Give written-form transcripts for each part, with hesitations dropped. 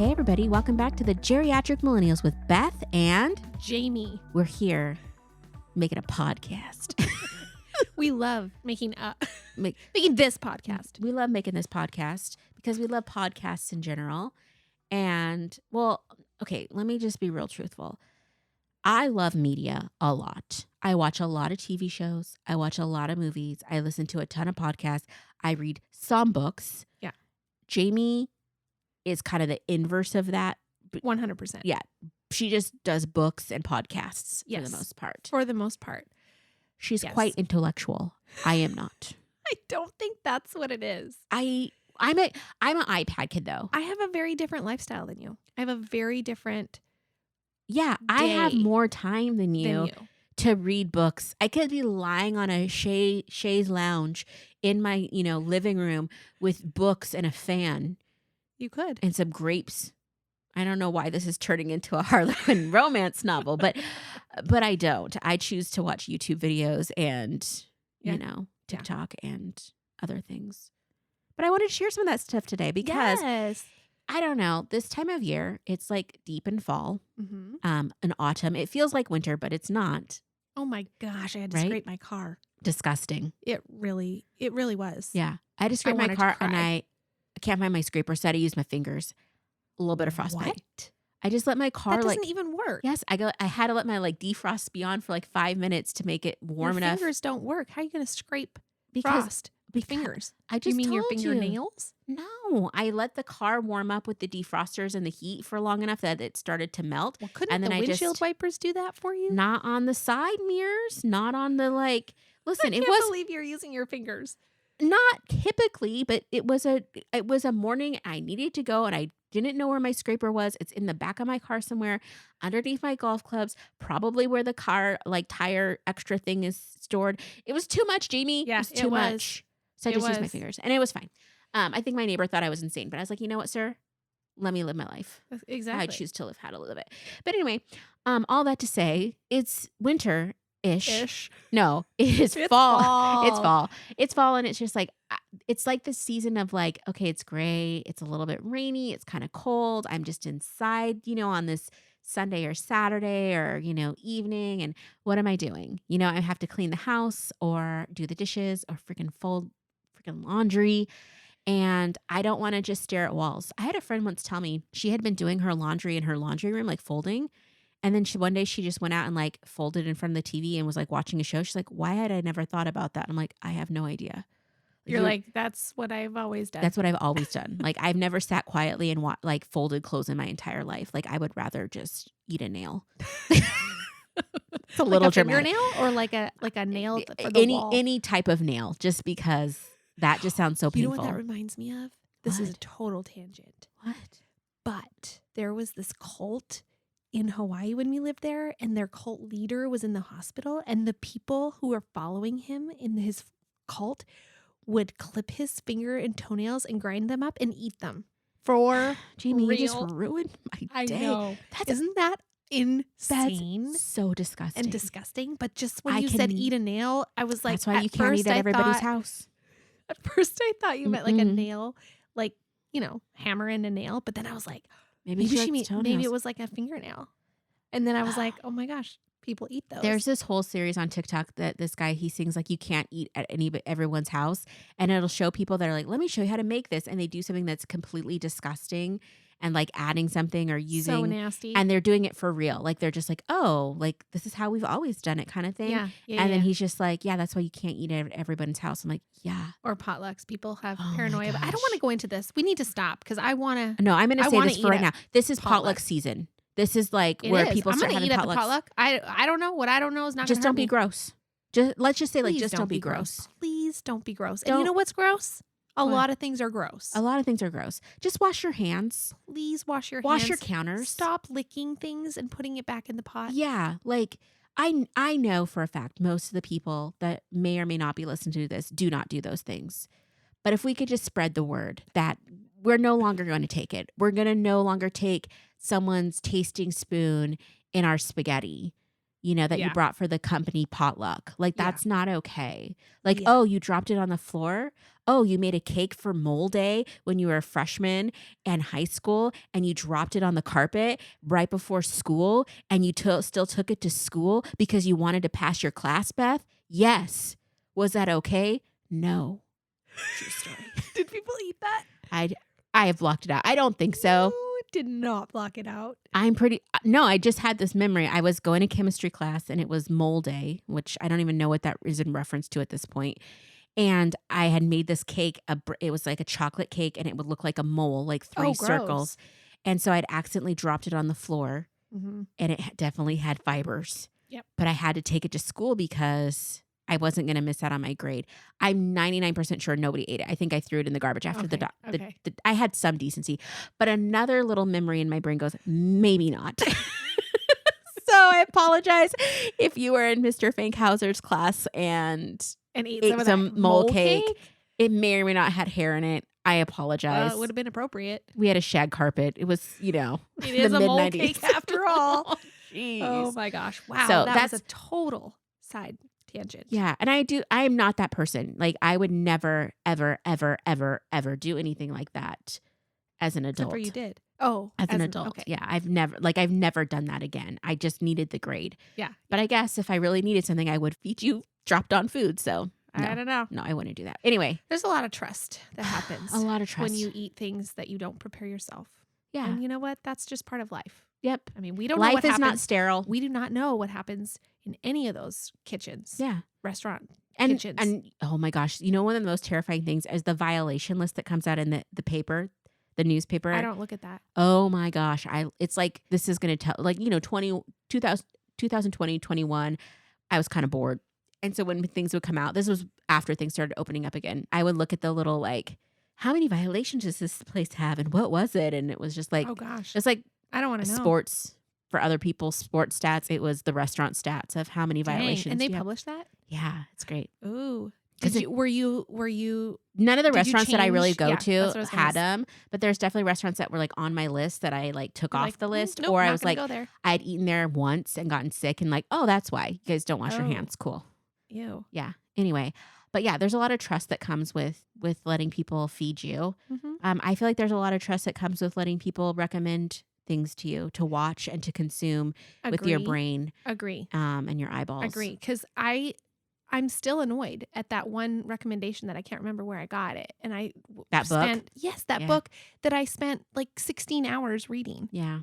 Hey everybody, welcome back to the Geriatric Millennials with Beth and Jayme. We're here making a podcast. We love making this podcast. We love making this podcast because we love podcasts in general. And well, okay, let me just be real truthful. I love media a lot. I watch a lot of TV shows. I watch a lot of movies. I listen to a ton of podcasts. I read some books. Yeah. Jayme is kind of the inverse of that. 100%. Yeah. She just does books and podcasts Yes. for the most part. For the most part. She's Yes. quite intellectual. I am not. I don't think that's what it is. I'm an iPad kid though. I have a very different lifestyle than you. I have a very different Yeah, I have day more time than you to read books. I could be lying on a chaise lounge in my, living room with books and a fan You could. and some grapes. I don't know why this is turning into a Harlequin romance novel, but I don't. I choose to watch YouTube videos and, TikTok and other things. But I wanted to share some of that stuff today because Yes. I don't know, this time of year, it's like deep in fall, Mm-hmm. in autumn. It feels like winter, but it's not. Oh my gosh, I had to Right? scrape my car. Disgusting. It really was. Yeah. I just scraped my wanted to car and cry. I can't find my scraper, so I had to use my fingers. A little bit of frostbite. What? I just let my car That doesn't even work. yes, I had to let my defrost be on for 5 minutes to make it warm Your enough. fingers don't work. How are you going to scrape Because frost with fingers? I just You mean your told fingernails? No, I let the car warm up with the defrosters and the heat for long enough that it started to melt. Well, couldn't And then the I windshield just- wipers do that for you? Not on the side mirrors, not on the listen, I it can't was believe you're using your fingers. not typically, but it was a morning I needed to go and I didn't know where my scraper was. It's in the back of my car somewhere, underneath my golf clubs, probably where the car tire extra thing is stored. It was too much, Jayme. Yeah, it was too it was. much. So I It just used my was. fingers and it was fine. I think my neighbor thought I was insane, but I was like, you know what, sir? Let me live my life. Exactly. I choose to live how to live it. But anyway, all that to say, it's winter-ish. Ish. No, it is It's fall. fall. It's fall. It's fall, and it's just it's like the season of okay, it's gray. It's a little bit rainy. It's kind of cold. I'm just inside, on this Sunday or Saturday or, evening. And what am I doing? I have to clean the house or do the dishes or freaking fold freaking laundry. And I don't want to just stare at walls. I had a friend once tell me she had been doing her laundry in her laundry room, folding. And then one day she just went out and folded in front of the TV and was watching a show. She's like, why had I never thought about that? I'm like, I have no idea. You're like, that's what I've always done. That's what I've always done. I've never sat quietly and folded clothes in my entire life. I would rather just eat a nail. It's a little a dramatic. fingernail or like a nail for the wall. Any type of nail, just because that just sounds so You painful. know what that reminds me of? This is a What? total tangent. What? But there was this cult in Hawaii when we lived there, and their cult leader was in the hospital, and the people who were following him in his cult would clip his finger and toenails and grind them up and eat them. For Jayme, you just real. ruined my day. I know. That's Isn't that insane That's so disgusting. and disgusting? But just when I you said can- eat a nail, I was like, That's why at you can't first eat at I everybody's thought- house. At first I thought you meant a Mm-mm. nail, hammer in a nail. But then I was like, Maybe maybe it was like a fingernail. And then I was like, oh my gosh, people eat those. There's this whole series on TikTok that this guy, he sings you can't eat at everyone's house. And it'll show people that are like, let me show you how to make this. And they do something that's completely disgusting and adding something or using. so nasty. And they're doing it for real. They're just oh, this is how we've always done it kind of thing. yeah. And then he's just yeah, that's why you can't eat at everybody's house. I'm like, yeah. Or potlucks. People have Oh my paranoia. But I don't gosh. want to go into this. We need to stop because I want to. No, I'm going to I say wanna this for eat right at now. This is potluck potluck. season. This is where It is. people I'm start gonna having eat at potlucks. the potluck. I don't know. What I don't know is not Just gonna don't be hurt me. gross. Let's just say Please just don't be gross. Please don't be gross. And Don't- you know what's gross? A What? lot of things are gross. A lot of things are gross. Just wash your hands. Please wash your Wash hands. your counters. Stop licking things and putting it back in the pot. Yeah, I know for a fact most of the people that may or may not be listening to this do not do those things. But if we could just spread the word that we're no longer going to take it. We're going to no longer take someone's tasting spoon in our spaghetti. that you Yeah. brought for the company potluck. Like, Yeah. that's not okay. Like, Yeah. oh, you dropped it on the floor? Oh, you made a cake for mole day when you were a freshman in high school and you dropped it on the carpet right before school and you still took it to school because you wanted to pass your class, Beth? Yes. Was that okay? No. True story. Did people eat that? I have blocked it out. I don't think so. You did not block it out. No, I just had this memory. I was going to chemistry class and it was mole day, which I don't even know what that is in reference to at this point. And I had made this cake. It was like a chocolate cake and it would look like a mole, like three circles. And so I'd accidentally dropped it on the floor and it definitely had fibers. Yep. But I had to take it to school because I wasn't going to miss out on my grade. I'm 99% sure nobody ate it. I think I threw it in the garbage after I had some decency. But another little memory in my brain goes, maybe not. So I apologize if you were in Mr. Fankhauser's class and ate some mole cake. It may or may not had hair in it. I apologize. It would have been appropriate. We had a shag carpet. It was, It is a mole cake after all. Jeez. Oh my gosh. Wow. So that's a total side tangent. Yeah. And I am not that person. Like, I would never, ever, ever, ever, ever do anything like that as an adult. Except for you did. Oh, as an adult. Okay. Yeah. I've never done that again. I just needed the grade. Yeah. But I guess if I really needed something, I would feed you dropped on food. So no, I don't know. No, I wouldn't do that. Anyway. There's a lot of trust that happens. A lot of trust. When you eat things that you don't prepare yourself. Yeah. And you know what? That's just part of life. Yep. I mean, we don't know what what happens. Life happens. is not sterile. We do not know what happens in any of those kitchens. Yeah. Restaurant kitchens. And oh my gosh, one of the most terrifying things is the violation list that comes out in the paper, the newspaper. I don't look at that. Oh my gosh. It's like, this is going to tell, 2020, 21, I was kind of bored. And so when things would come out, this was after things started opening up again, I would look at the little, how many violations does this place have? And what was it? And it was just like, oh gosh, it's like, I don't want to know. Sports for other people's sports stats. It was the restaurant stats of how many violations. And they publish that? Yeah, it's great. Ooh. Were you none of the restaurants that I really go to had them, but there's definitely restaurants that were like on my list that I took off the list, nope, or I was like, I'd eaten there once and gotten sick and oh, that's why you guys don't wash your hands. Cool. Ew. Yeah. Anyway, but yeah, there's a lot of trust that comes with letting people feed you. Mm-hmm. I feel like there's a lot of trust that comes with letting people recommend things to you to watch and to consume with your brain. Agree. And your eyeballs. Agree. Because I'm still annoyed at that one recommendation that I can't remember where I got it. And book? Yes, that book that I spent 16 hours reading. Yeah.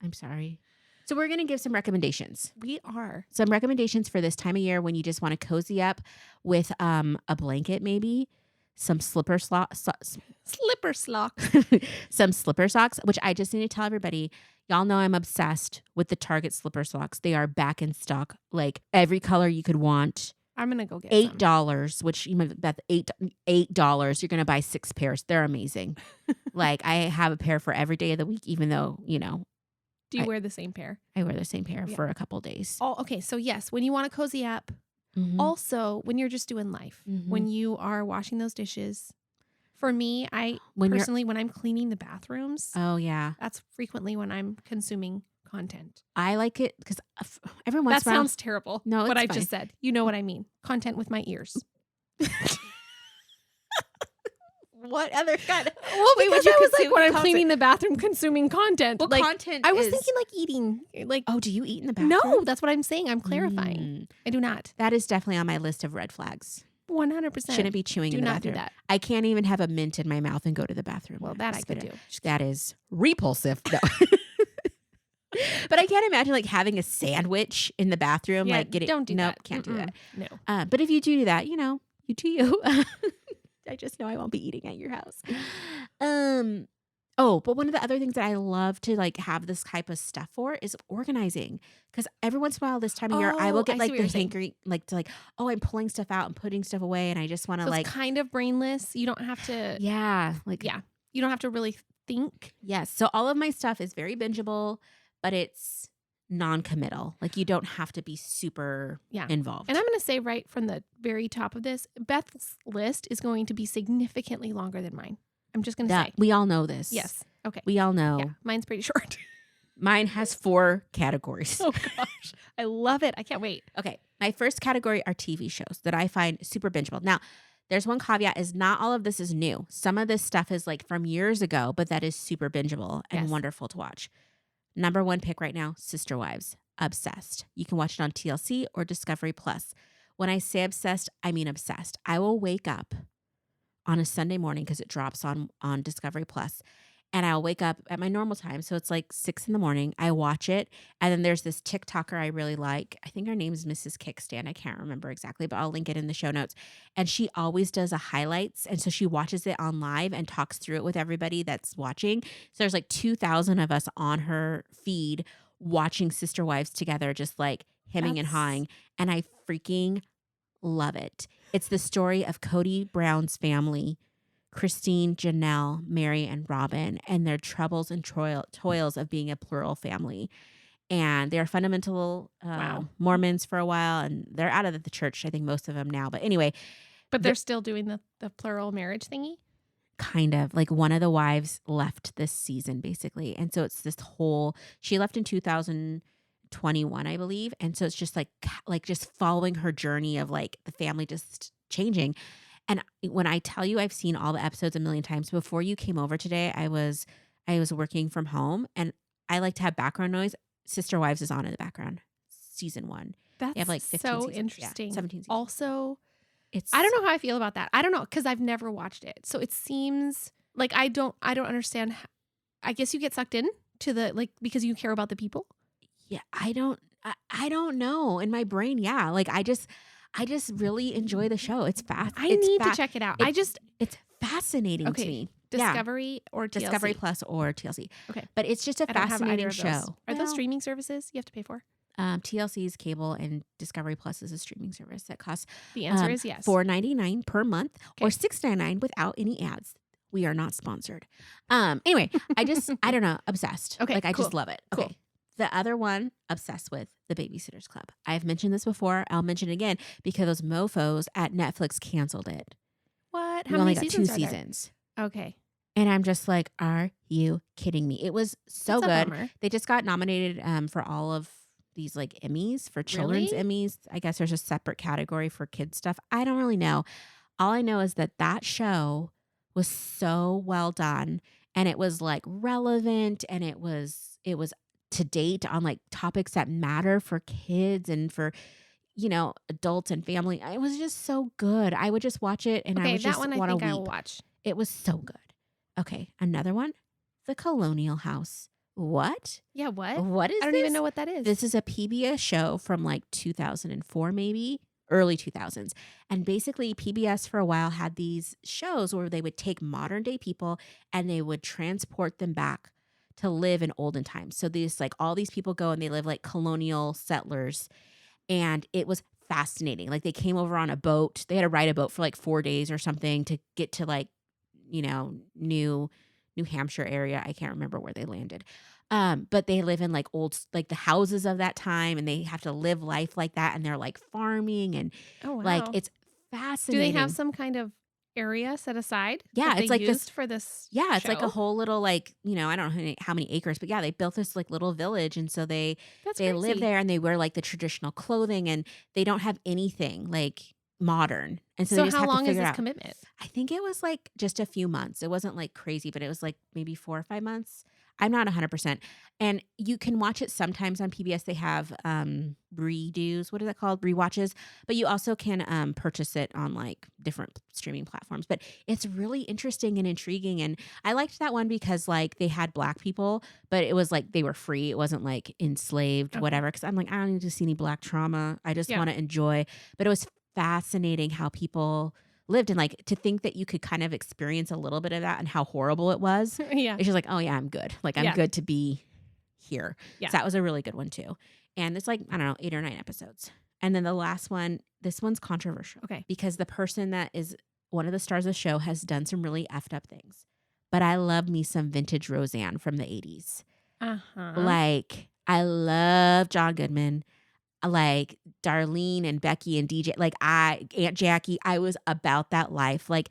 I'm sorry. So we're going to give some recommendations. We are. Some recommendations for this time of year when you just want to cozy up with a blanket maybe, some slipper socks, some slipper socks, which I just need to tell everybody, y'all know I'm obsessed with the Target slipper socks. They are back in stock, every color you could want. I'm going to go get $8, which that's $8. You're going to buy 6 pairs. They're amazing. I have a pair for every day of the week, even though, Do you wear the same pair? I wear the same pair for a couple days. Oh, okay. So yes, when you want to cozy up, also when you're just doing life, when you are washing those dishes. For me, when I'm cleaning the bathrooms. Oh yeah, that's frequently when I'm consuming content. I like it because every once in a while. That sounds terrible. No, what I just said. You know what I mean? Content with my ears. What other kind? Well, because I was when I'm cleaning the bathroom, consuming content. Well, content. I was thinking eating. Oh, do you eat in the bathroom? No, that's what I'm saying. I'm clarifying. I do not. That is definitely on my list of red flags. 100%. Shouldn't be chewing in the bathroom. Do not do that. I can't even have a mint in my mouth and go to the bathroom. Well, that I could do. That is repulsive. No. But I can't imagine having a sandwich in the bathroom. Yeah, don't do that. Can't do that. No. But if you do that, you do you. I just know I won't be eating at your house. But one of the other things that I love to have this type of stuff for is organizing. Because every once in a while this time of year, I will get the hankering, I'm pulling stuff out and putting stuff away. And I just want to it's kind of brainless. You don't have to. Yeah. You don't have to really think. Yes. So all of my stuff is very bingeable, but it's non-committal. You don't have to be super involved. And I'm going to say right from the very top of this, Beth's list is going to be significantly longer than mine. I'm just going to say. We all know this. Yes. Okay. We all know. Yeah, mine's pretty short. Mine has 4 categories. Oh gosh. I love it. I can't wait. Okay. My first category are TV shows that I find super bingeable. Now, there's one caveat is not all of this is new. Some of this stuff is like from years ago, but that is super bingeable and Yes. wonderful to watch. Number 1 pick right now, Sister Wives. Obsessed. You can watch it on TLC or Discovery Plus. When I say obsessed, I mean obsessed. I will wake up on a Sunday morning because it drops on Discovery Plus, and I'll wake up at my normal time. So it's like 6 in the morning. I watch it. And then there's this TikToker I really like. I think her name is Mrs. Kickstand. I can't remember exactly, but I'll link it in the show notes. And she always does a highlights. And so she watches it on live and talks through it with everybody that's watching. So there's like 2,000 of us on her feed watching Sister Wives together, just like hemming and That's hawing. And I freaking love it. It's the story of Cody Brown's family, Christine, Janelle, Mary, and Robin, and their troubles and toils of being a plural family. And they're fundamental Wow. Mormons for a while, and they're out of the church, I think most of them now. But anyway, But they're still doing the plural marriage thingy? kind of like one of the wives left this season, basically. And so it's this whole, she left in 2021, I believe. And so it's just like just following her journey of like the family just changing. And when I tell you I've seen all the episodes a million times, before you came over today, I was working from home, and I like to have background noise. Sister Wives is on in the background. Season 1. That's They have like 15 so seasons. interesting. Yeah, 17 seasons. Also, It's I don't know how I feel about that. I don't know because I've never watched it. So it seems like I don't understand. I guess you get sucked in to the because you care about the people. Yeah, I don't know. In my brain, yeah. Like I just really enjoy the show. It's fast. I need to check it out. It's fascinating to Okay. me. Discovery or TLC? Discovery Plus or TLC. Okay. But it's just a I don't have either fascinating of those. show. Are those streaming services you have to pay for? TLC is cable, and Discovery Plus is a streaming service that costs The answer is yes. $4.99 per month or Okay. $6.99 without any ads. We are not sponsored. Anyway, I don't know, obsessed. Okay, Like I cool. just love it. Cool. Okay. The other one, obsessed with the Babysitters Club. I've mentioned this before. I'll mention it again because those mofos at Netflix canceled it. What? We How only many got 2 seasons are there? seasons. Okay. And I'm just like, are you kidding me? It was so That's a good. bummer. They just got nominated for all of these like Emmys, for children's Really? Emmys. I guess there's a separate category for kids stuff. I don't really know. All I know is that show was so well done, and it was like relevant, and it was to date on like topics that matter for kids and for adults and family. It was just so good. I would just watch it and I Okay, would that just one I want to think I will weep. watch. It was so good. Okay, another one, The Colonial House. What? Yeah, what? What is I don't this? even know what that is. This is a PBS show from like 2004, maybe early 2000s. And basically, PBS for a while had these shows where they would take modern day people and they would transport them back to live in olden times. So these like all these people go and they live like colonial settlers. And it was fascinating. Like they came over on a boat. They had to ride a boat for like 4 days or something to get to like, New Hampshire area. I can't remember where they landed. But they live in like like the houses of that time, and they have to live life like that. And they're like farming and Oh wow. like it's Do fascinating. they have some kind of area set aside? Yeah, that it's they like this- used for this. Yeah, it's like a show? whole little like, I don't know how many acres, but yeah, they built this like little village. And so they That's live crazy. there and they wear like the traditional clothing, and they don't have anything like modern. And so, So they just how have to long is figure this out. commitment? I think it was like just a few months. It wasn't like crazy, but it was like maybe 4 or 5 months. I'm not 100%. And you can watch it sometimes on PBS. They have redos. What is that called? Rewatches. But you also can purchase it on like different streaming platforms. But it's really interesting and intriguing. And I liked that one because like they had Black people, but it was like they were free. It wasn't like enslaved, Okay. whatever. Because I'm like, I don't need to see any Black trauma. I just Yeah. want to enjoy. But it was fascinating how people lived, and like to think that you could kind of experience a little bit of that and how horrible it was. Yeah. It's just like, oh yeah, I'm good. Like I'm Yeah. good to be here. Yeah. So that was a really good one too. And it's like, I don't know, 8 or 9 episodes. And then the last one, this one's controversial Okay. because the person that is one of the stars of the show has done some really effed up things. But I love me some vintage Roseanne from the 80s. Uh-huh. Like I love John Goodman. Like Darlene and Becky and DJ, like Aunt Jackie, I was about that life. Like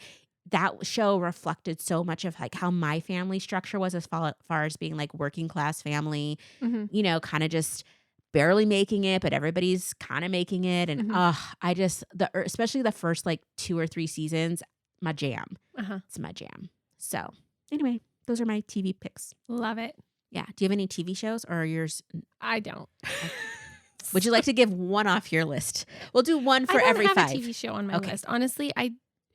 that show reflected so much of like how my family structure was as far as being like working class family, Mhm. kind of just barely making it, but everybody's kind of making it. And Mhm. I just especially the first like 2 or 3 seasons, my jam. Uh-huh. It's my jam. So anyway, those are my TV picks. Love it. Yeah. Do you have any TV shows or are yours? I don't. Okay. Would you like to give one off your list? We'll do one I for don't every have 5. a TV show on my Okay. list. Honestly,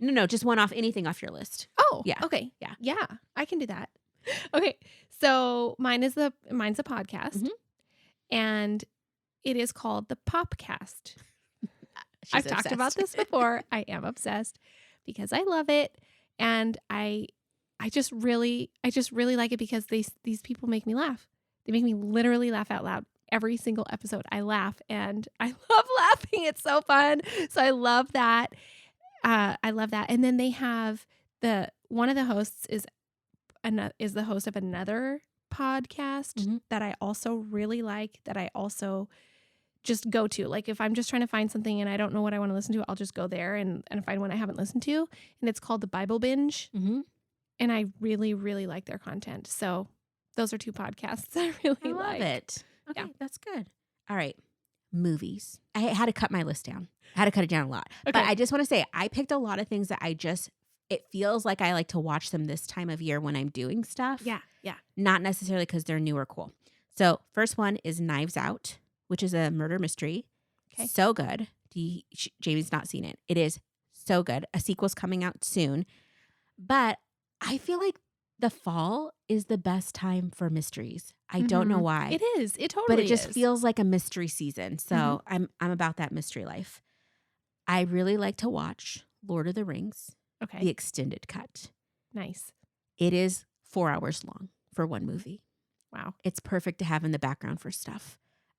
No, just one off anything off your list. Oh, Yeah. okay. Yeah. Yeah, I can do that. Okay. So mine's a podcast, Mhm. and it is called the Popcast. She's I've talked about obsessed. this before. I am obsessed because I love it, and I just really like it because these people make me laugh. They make me literally laugh out loud. Every single episode, I laugh, and I love laughing. It's so fun. So I love that. I love that. And then they have one of the hosts is the host of another podcast Mhm. that I also really like, that I also just go to. Like if I'm just trying to find something and I don't know what I want to listen to, I'll just go there and find one I haven't listened to. And it's called The Bible Binge. Mhm. And I really, really like their content. So those are 2 podcasts I really I love like. it. Okay, Yeah. that's good. All right. Movies. I had to cut my list down. I had to cut it down a lot. Okay. But I just want to say I picked a lot of things that it feels like I like to watch them this time of year when I'm doing stuff. Yeah. Yeah. Not necessarily because they're new or cool. So first one is Knives Out, which is a murder mystery. Okay. So good. Jamie's not seen it. It is so good. A sequel's coming out soon. But I feel like the fall is the best time for mysteries. I don't know Mhm. why. It is. It totally But it just is. feels like a mystery season. So I'm about that mystery life. I really like to watch Lord of the Rings, Okay. the extended cut. Nice. It is 4 hours long for one movie. Wow. It's perfect to have in the background for stuff.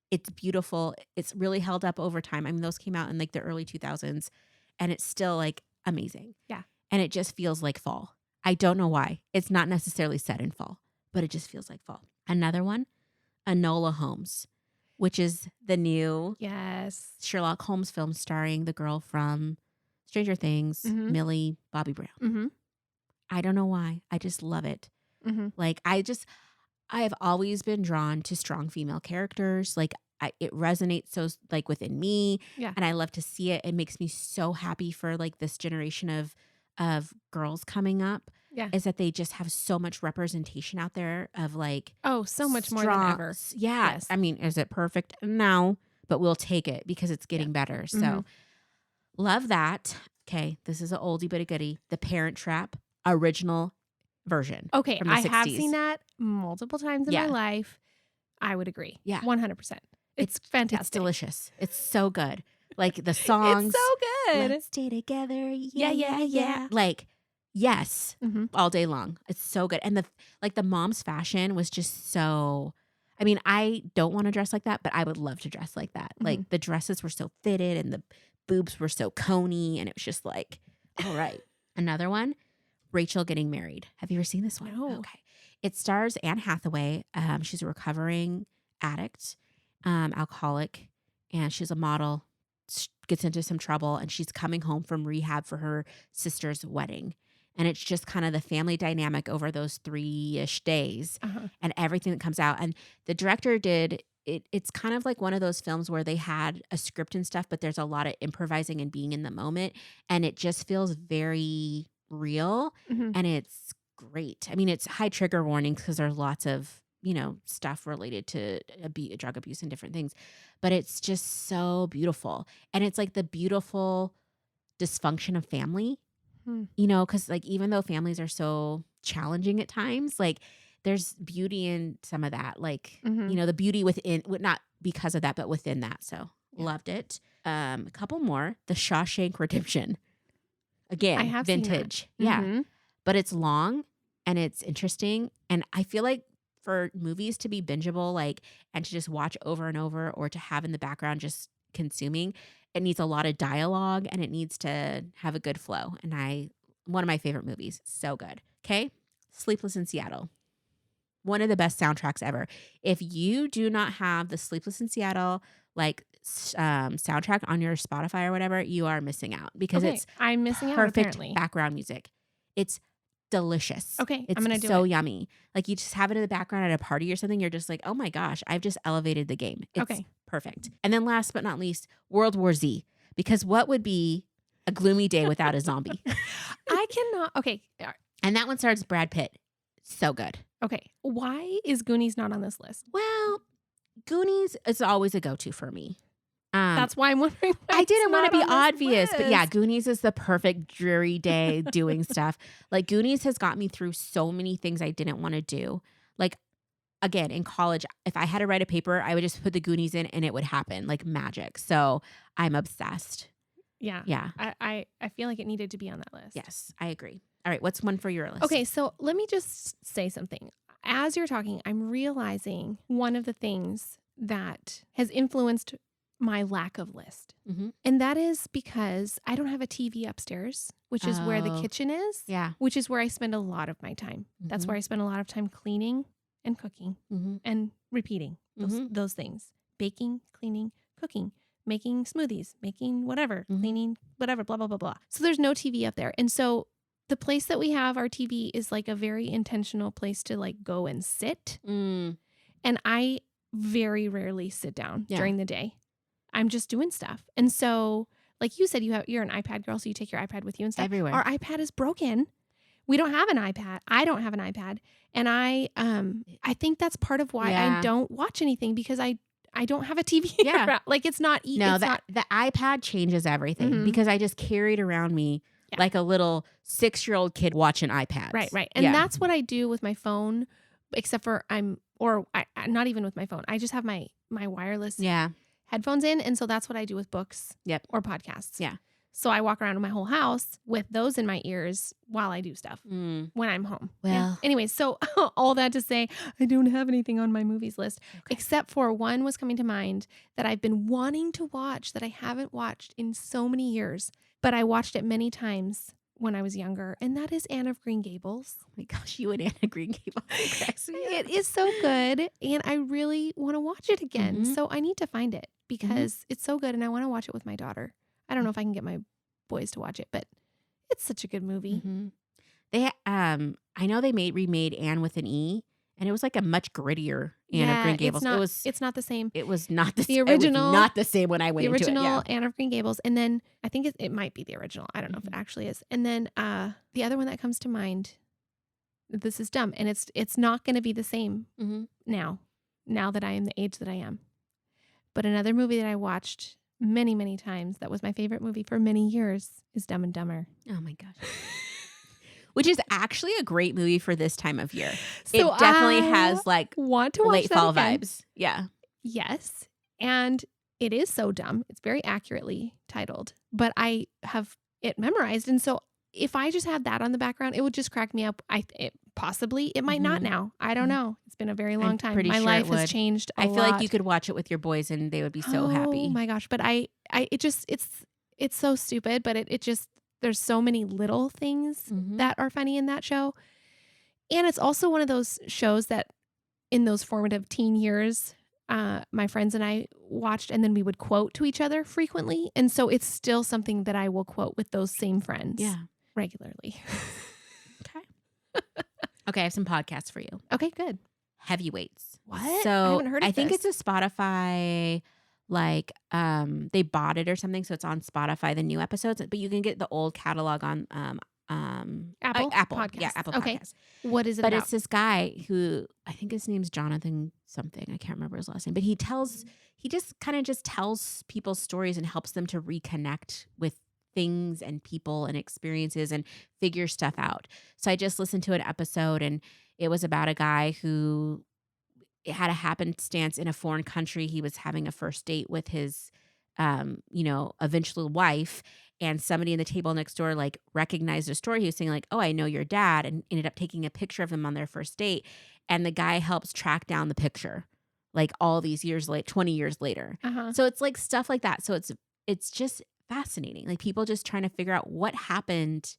It's beautiful. It's really held up over time. I mean, those came out in like the early 2000s and it's still like amazing. Yeah. And it just feels like fall. I don't know why. It's not necessarily set in fall, but it just feels like fall. Another one, Enola Holmes, which is the new Yes. Sherlock Holmes film starring the girl from Stranger Things, Mhm. Millie Bobby Brown. Mm-hmm. I don't know why. I just love it. Mm-hmm. Like I have always been drawn to strong female characters. Like it resonates so like within me, Yeah. and I love to see it. It makes me so happy for like this generation of girls coming up. Yeah. Is that they just have so much representation out there of like Oh, so much more than strong- ever. Yeah. Yes. I mean, is it perfect? No, but we'll take it because it's getting better. So Mhm. love that. Okay, this is an oldie but a goodie. The Parent Trap original version. Okay, from the I have 60s. seen that multiple times in Yeah. my life. I would agree. Yeah. 100%. It's fantastic. It's delicious. It's so good. Like the songs. It's so good. Let's stay together. Yeah, yeah, yeah. Like, yes, Mhm. all day long. It's so good. And the mom's fashion was just so. I mean, I don't want to dress like that, but I would love to dress like that. Like the dresses were so fitted and the boobs were so coney, and it was just like, all right. Another one, Rachel Getting Married. Have you ever seen this one? No. Okay. It stars Anne Hathaway. She's a recovering addict, alcoholic, and she's a model. Gets into some trouble, and she's coming home from rehab for her sister's wedding. And it's just kind of the family dynamic over those 3-ish days Uh-huh. and everything that comes out. And the director did it. It's kind of like one of those films where they had a script and stuff, but there's a lot of improvising and being in the moment. And it just feels very real. Mhm. And it's great. I mean, it's high trigger warnings because there's lots of, stuff related to drug abuse and different things. But it's just so beautiful. And it's like the beautiful dysfunction of family. Because like even though families are so challenging at times, like there's beauty in some of that, like Mhm. the beauty within, not because of that, but within that. So Yeah. loved it. A couple more, The Shawshank Redemption. Again, I have seen that. vintage, yeah, Mhm. but it's long and it's interesting, and I feel like for movies to be bingeable, like and to just watch over and over, or to have in the background just consuming, it needs a lot of dialogue and it needs to have a good flow. And one of my favorite movies. So good. Okay. Sleepless in Seattle. One of the best soundtracks ever. If you do not have the Sleepless in Seattle, like soundtrack on your Spotify or whatever, you are missing out because Okay, it's I'm missing out perfect apparently. background music. It's delicious. Okay, It's I'm gonna do so it. yummy. Like you just have it in the background at a party or something. You're just like, oh my gosh, I've just elevated the game. It's Okay. perfect. And then last but not least, World War Z. Because what would be a gloomy day without a zombie? I cannot. Okay. And that one stars Brad Pitt. So good. Okay. Why is Goonies not on this list? Well, Goonies is always a go-to for me. That's why I'm wondering. Why I didn't want to be it's not on this obvious, but yeah, list. Goonies is the perfect dreary day doing stuff. Like Goonies has got me through so many things I didn't want to do. Like again, in college, if I had to write a paper, I would just put the Goonies in and it would happen like magic. So I'm obsessed. Yeah. Yeah. I feel like it needed to be on that list. Yes, I agree. All right, what's one for your list? Okay, so let me just say something. As you're talking, I'm realizing one of the things that has influenced my lack of list. Mm-hmm. And that is because I don't have a TV upstairs, which is where the Oh. kitchen is, Yeah. which is where I spend a lot of my time. That's Mhm. where I spend a lot of time cleaning and cooking Mm-hmm. and repeating those things. Baking, cleaning, cooking, making smoothies, making whatever, Mhm. cleaning, whatever, blah, blah, blah, blah. So there's no TV up there. And so the place that we have our TV is like a very intentional place to like go and sit. Mm. And I very rarely sit down Yeah. during the day. I'm just doing stuff. And so, like you said, you're an iPad girl, so you take your iPad with you and stuff. Everywhere. Our iPad is broken. We don't have an iPad. I don't have an iPad. And I think that's part of why Yeah. I don't watch anything because I don't have a TV. Yeah. around. Like it's not No, it's not the iPad changes everything Mhm. because I just carried around me Yeah. like a little 6-year-old kid watching iPads. right. And Yeah. that's what I do with my phone, except for not even with my phone. I just have my wireless Yeah. headphones in. And so that's what I do with books Yep. or podcasts. Yeah. So I walk around my whole house with those in my ears while I do stuff Mm. when I'm home. Well. Anyways, so all that to say, I don't have anything on my movies list, except for one was coming to mind that I've been wanting to watch that I haven't watched in so many years, but I watched it many times when I was younger, and that is Anne of Green Gables. Oh my gosh, you and Anna Green Gables. It is so good, and I really want to watch it again. Mhm. So I need to find it because it's so good, and I want to watch it with my daughter. I don't know if I can get my boys to watch it, but it's such a good movie. Mm-hmm. They I know they remade Anne with an E, and it was like a much grittier Anne of Green Gables. It's not the same. It was not The original- not the same when I went The into original it. Anne of Green Gables, and then I think it might be the original. I don't know if it actually is. And then the other one that comes to mind, this is dumb, and it's not going to be the same Yeah. Mm-hmm. now that I am the age that I am. But another movie that I watched many, many times that was my favorite movie for many years is Dumb and Dumber. Oh my gosh. Which is actually a great movie for this time of year. So it definitely I has like want to watch late that fall again. vibes. Yeah. Yes. And it is so dumb. It's very accurately titled, but I have it memorized. And so if I just had that on the background, it would just crack me up. Possibly it might not Mhm. now. I don't Mhm. know. It's been a very long I'm time. pretty My sure life it has would. changed a I feel like lot. you could watch it with your boys and they would be so happy. Oh my gosh. But it's so stupid, but it just, there's so many little things Mhm. that are funny in that show. And it's also one of those shows that in those formative teen years, my friends and I watched, and then we would quote to each other frequently. And so it's still something that I will quote with those same friends Yeah. regularly. Okay, I have some podcasts for you. Okay, good. Heavyweights. What? So I haven't heard of think this. it's a Spotify, like they bought it or something, so it's on Spotify, the new episodes, but you can get the old catalog on Apple Apple. Yeah, Podcasts. Apple Okay. Podcasts. What is it But about? it's this guy who I think his name's Jonathan something. I can't remember his last name, but he just kind of just tells people's stories and helps them to reconnect with things and people and experiences and figure stuff out. So I just listened to an episode and it was about a guy who had a happenstance in a foreign country. He was having a first date with his eventual wife, and somebody in the table next door like recognized a story. He was saying like, "Oh, I know your dad," and ended up taking a picture of him on their first date. And the guy helps track down the picture like all these years late, 20 years later. Uh-huh. So it's like stuff like that. So it's just fascinating. Like people just trying to figure out what happened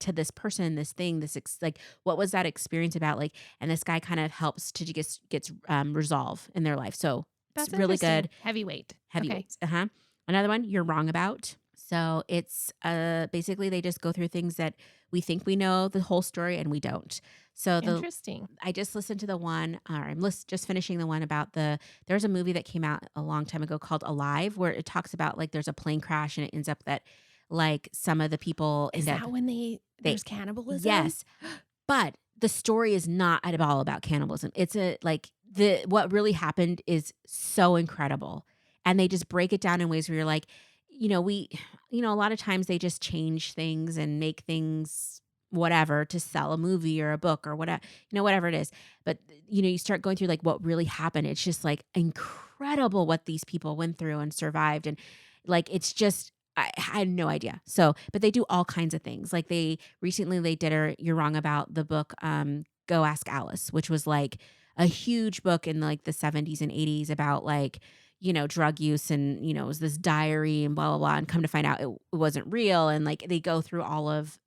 to this person, this thing, like what was that experience about? Like, and this guy kind of helps to gets resolve in their life. So That's it's really interesting. good. Heavyweight. Okay. Heavyweights. Another one, You're Wrong About. So it's basically they just go through things that we think we know the whole story and we don't. So Interesting. I just listened to the one, or just finishing the one about there's a movie that came out a long time ago called Alive, where it talks about like there's a plane crash and it ends up that like some of the people Is end up, that when there's cannibalism? yes, but the story is not at all about cannibalism. It's what really happened is so incredible. And they just break it down in ways where you're like, a lot of times they just change things and make things whatever to sell a movie or a book or whatever, whatever it is. But, you start going through like what really happened. It's just like incredible what these people went through and survived. And like, it's just, I had no idea. So, but they do all kinds of things. Like recently they did You're Wrong About the book, Go Ask Alice, which was like a huge book in like the 70s and 80s about like, drug use and, it was this diary and blah, blah, blah. And come to find out it wasn't real. And like, they go through all of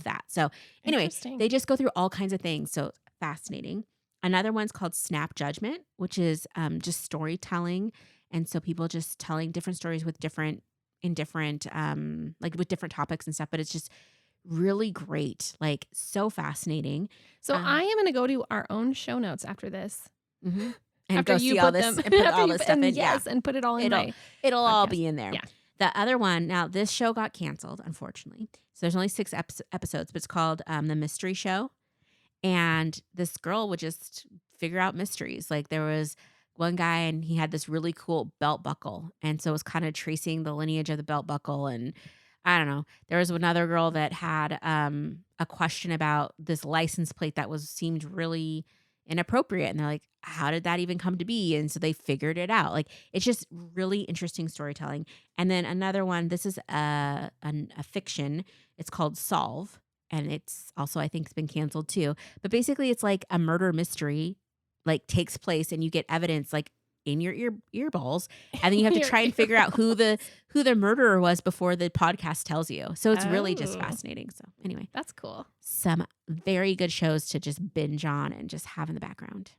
that. So anyway, Interesting. they just go through all kinds of things. So fascinating. Another one's called Snap Judgment, which is just storytelling. And so people just telling different stories with different like with different topics and stuff, but it's just really great, like so fascinating. So I am going to go to our own show notes after this. Mm-hmm. And After go you see put all this them, and put all after this stuff in. Yes, and put it all in it'll all podcast. be in there. Yeah. The other one, now this show got canceled, unfortunately. So there's only 6 episodes, but it's called The Mystery Show. And this girl would just figure out mysteries. Like there was one guy and he had this really cool belt buckle. And so it was kind of tracing the lineage of the belt buckle. And I don't know. There was another girl that had a question about this license plate that seemed really inappropriate. And they're like, how did that even come to be? And so they figured it out. Like it's just really interesting storytelling. And then another one, this is a fiction. It's called Solve. And it's also, I think, it's been canceled too. But basically it's like a murder mystery like takes place and you get evidence like in your ear balls, and then you have to try and figure out who the murderer was before the podcast tells you. So it's really just fascinating. So anyway, that's cool. Some very good shows to just binge on and just have in the background.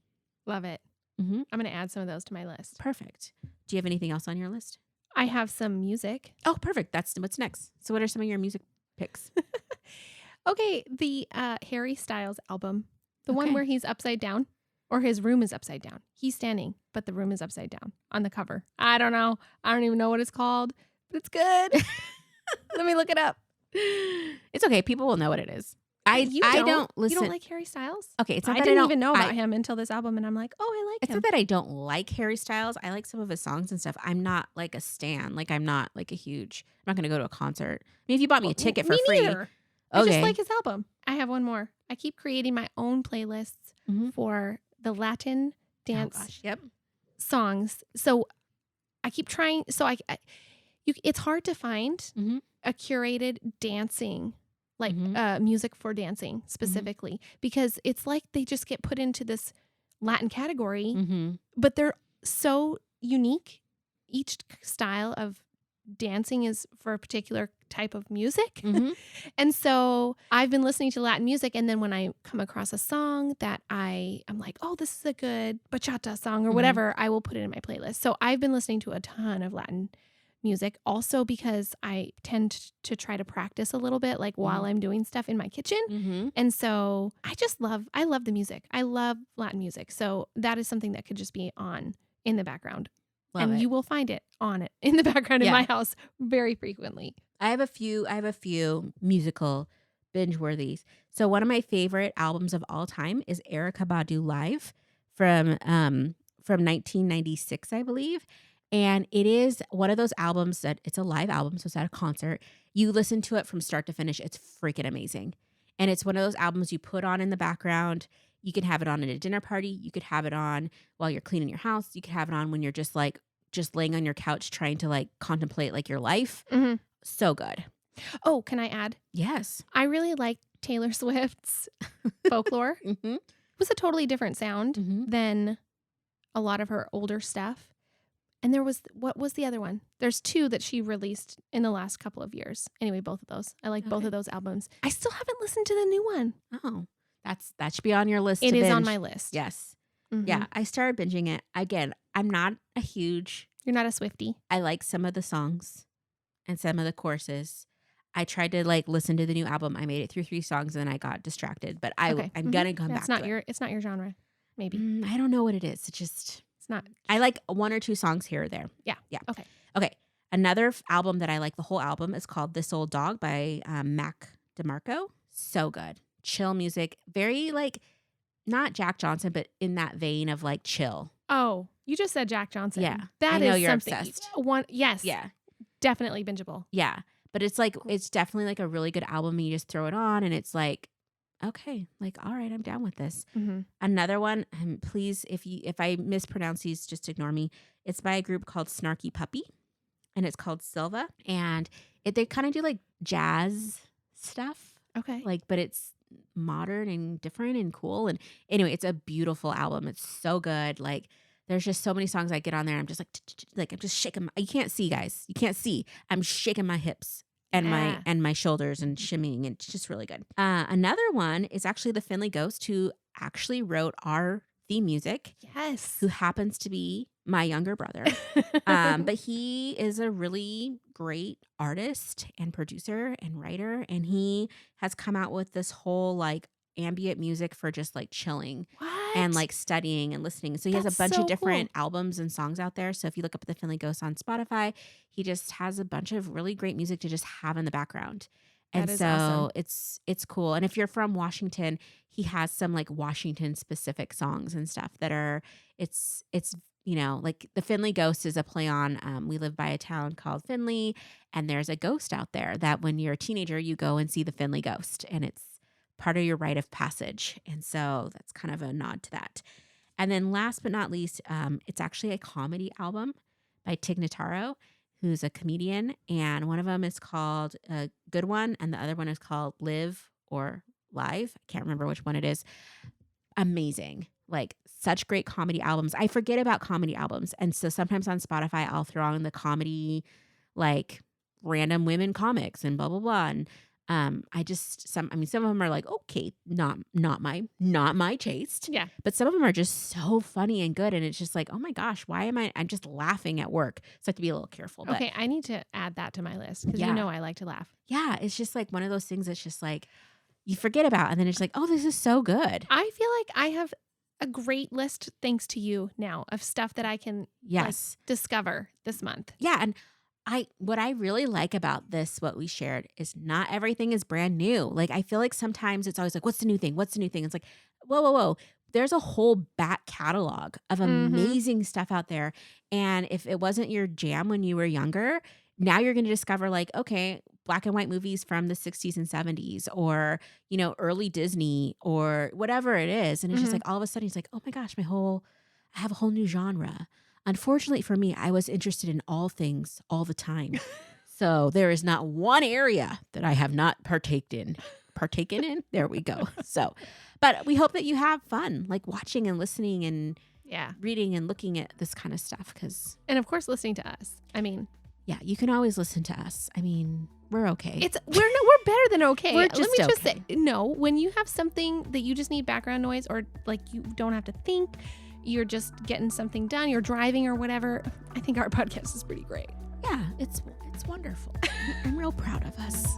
Love it. Mm-hmm. I'm going to add some of those to my list. Perfect. Do you have anything else on your list? I have some music. Oh, perfect. That's what's next. So what are some of your music picks? Okay, the Harry Styles album, the one where he's upside down. Or his room is upside down. He's standing, but the room is upside down on the cover. I don't know. I don't even know what it's called, but it's good. Let me look it up. It's okay. People will know what it is. I don't listen. You don't like Harry Styles? Okay, it's not I that didn't even know about him until this album, and I'm like, oh, I like it's him. It's not that I don't like Harry Styles. I like some of his songs and stuff. I'm not like a stan. Like I'm not like I'm not going to go to a concert. I mean, if you bought me a ticket for free. Neither. I just like his album. I have one more. I keep creating my own playlists for the Latin dance songs. So I keep trying. So it's hard to find a curated dancing, like music for dancing specifically, because it's like they just get put into this Latin category, but they're so unique. Each style of dancing is for a particular type of music. And so I've been listening to Latin music, and then when I come across a song that I'm like, oh, this is a good bachata song or whatever, I will put it in my playlist. So I've been listening to a ton of Latin music also because I tend to try to practice a little bit like while I'm doing stuff in my kitchen. And so I love the music. I love Latin music. So that is something that could just be on in the background. You will find it in the background in my house very frequently. I have a few musical binge worthies. So one of my favorite albums of all time is Erykah Badu Live from 1996, I believe. And it is one of those albums that it's a live album, so it's at a concert. You listen to it from start to finish. It's freaking amazing. And it's one of those albums you put on in the background. You can have it on at a dinner party. You could have it on while you're cleaning your house. You could have it on when you're just laying on your couch trying to like contemplate like your life. So good. Oh, can I add? Yes. I really like Taylor Swift's Folklore. It was a totally different sound than a lot of her older stuff. And what was the other one? There's 2 that she released in the last couple of years. Anyway, both of those. I like both of those albums. I still haven't listened to the new one. Oh, that should be on your list. It is on my list. Yes. Yeah, I started binging it. Again, I'm not a huge... You're not a Swiftie. I like some of the songs. and some of the choruses. I tried to like listen to the new album. I made it through 3 songs and I got distracted, but Okay. I'm gonna come Yeah, back to it. it's not your genre. Maybe. I don't know what it is. It just It's not. I like 1 or 2 songs here or there. Yeah. Yeah. Okay. Okay. Another album that I like the whole album is called This Old Dog by Mac DeMarco. So good. Chill music. Very like not Jack Johnson, but in that vein of like chill. Oh, you just said Jack Johnson. Yeah. That I know is you're something. obsessed. Yes. Yeah. Definitely bingeable. Yeah. But it's like it's definitely like a really good album. And you just throw it on and it's like, okay, like all right, I'm down with this. Mm-hmm. Another one, and please, if I mispronounce these, just ignore me. It's by a group called Snarky Puppy, and it's called Silva. And they kind of do like jazz stuff, Okay. like, but it's modern and different and cool. And anyway, it's a beautiful album. It's so good. Like, there's just so many songs I get on there. I'm just like I'm just shaking. You can't see, guys. You can't see. I'm shaking my hips and my shoulders and shimmying. And it's just really good. Another one is actually the Finley Ghost, who actually wrote our theme music. Yes. Who happens to be my younger brother. But he is a really great artist and producer and writer. And he has come out with this whole like ambient music for just like chilling. What? And like studying and listening. So he has a That's bunch so of different cool. albums and songs out there. So if you look up the Finley Ghost on Spotify, he just has a bunch of really great music to just have in the background. And That is so awesome. it's cool. And if you're from Washington, he has some like Washington specific songs and stuff that are it's you know, like the Finley Ghost is a play on we live by a town called Finley, and there's a ghost out there that when you're a teenager you go and see the Finley Ghost, and it's part of your rite of passage. And so that's kind of a nod to that. And then last but not least, it's actually a comedy album by Tig Notaro, who's a comedian. And one of them is called A Good One, and the other one is called Live or Live. I can't remember which one it is. Amazing. Like such great comedy albums. I forget about comedy albums. And so sometimes on Spotify, I'll throw on the comedy, like random women comics and blah, blah, blah. And some of them are like, okay, not my taste. Yeah. But some of them are just so funny and good. And it's just like, oh my gosh, I'm just laughing at work. So I have to be a little careful. But Okay, I need to add that to my list because Yeah. you know I like to laugh. yeah, it's just like one of those things that's just like, you forget about. And then it's like, oh, this is so good. I feel like I have a great list, thanks to you now, of stuff that I can Yes. discover this month. Yeah. And what I really like about this, what we shared, is not everything is brand new. Like, I feel like sometimes it's always like, what's the new thing? What's the new thing? It's like, whoa, whoa, whoa. There's a whole back catalog of amazing stuff out there. And if it wasn't your jam when you were younger, now you're going to discover like, okay, black and white movies from the 60s and 70s, or, you know, early Disney or whatever it is. And it's just like, all of a sudden it's like, oh my gosh, I have a whole new genre. Unfortunately for me, I was interested in all things all the time. So there is not one area that I have not partaken in. There we go. So, but we hope that you have fun, like watching and listening and Yeah. reading and looking at this kind of stuff. And of course, listening to us. I mean, Yeah, you can always listen to us. I mean, we're okay. we're better than okay. We're Let just me just okay. say, no, when you have something that you just need background noise, or like you don't have to think, you're just getting something done, you're driving or whatever, I think our podcast is pretty great. Yeah, it's wonderful. I'm real proud of us.